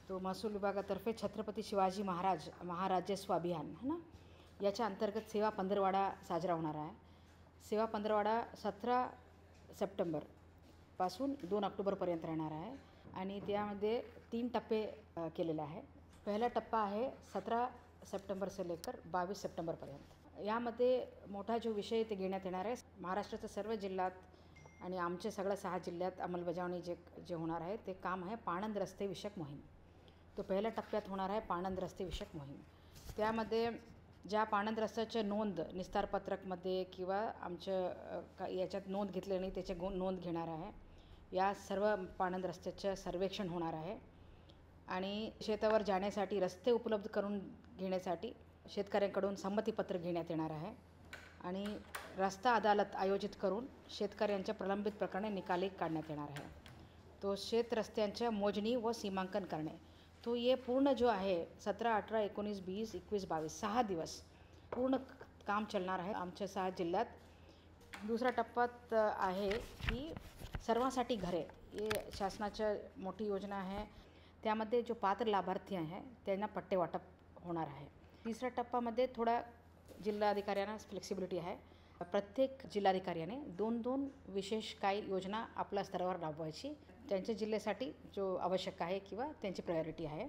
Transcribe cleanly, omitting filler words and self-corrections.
तो महसूल विभागातर्फे छत्रपती शिवाजी महाराज महाराजस्व अभियान है ना, याच्या अंतर्गत सेवा पंधरवाडा साजरा होणार आहे। सेवा पंधरवाडा 17 सप्टेंबरपासून 2 ऑक्टोबरपर्यंत राहणार आहे आणि त्यामध्ये 3 टप्पे केलेले आहे। पहिला टप्पा आहे 17 सप्टेंबर से लेकर 22 सप्टेंबरपर्यंत। यामध्ये मोठा जो विषय ते घेण्यात येणार आहे, महाराष्ट्राच्या सर्व जिल्ह्यात आणि आमच्या सगळ्या 6 जिल्ह्यात अंमलबजावणी जे होणार आहे ते काम आहे पाणंद रस्ते विषयक मोहीम। तो पहिल्या टप्प्यात होणार आहे पाणंद रस्ते विषयक मोहीम। त्यामध्ये ज्या पाणंद रस्त्याच्या नोंद निस्तारपत्रकमध्ये किंवा आमच्या याच्यात नोंद घेतली नाही त्याचे नोंद घेणार आहे। या सर्व पाणंद रस्त्याचे सर्वेक्षण होणार आहे आणि शेतावर जाण्यासाठी रस्ते उपलब्ध करून घेण्यासाठी शेतकऱ्यांकडून संमतीपत्र घेण्यात येणार आहे आणि रस्ता अदालत आयोजित करून शेतकऱ्यांच्या प्रलंबित प्रकरणे निकाली काढण्यात येणार आहे। तो शेत रस्त्यांच्या मोजणी व सीमांकन करणे, तो ये पूर्ण जो आहे 17, 18, 19, 20, 21, 22 6 दिवस पूर्ण काम चलणार आहे आमच्या 6 जिल्ह्यात। दुसरा टप्प्यात आहे की सर्वांसाठी घरे, ये शासनाची मोठी योजना आहे। त्यामध्ये जो पात्र लाभार्थी आहे त्यांना पट्टे वाटप होणार आहे। तिसऱ्या टप्प्यामध्ये थोडा जिल्हाधिकाऱ्यांना फ्लेक्सिबिलिटी आहे। प्रत्येक जिल्हाधिकाऱ्याने 2-2 विशेष काही योजना आपल्या स्तरावर राबवायची, त्यांच्या जिल्ह्यासाठी जो आवश्यक आहे किंवा त्यांची प्रायोरिटी आहे।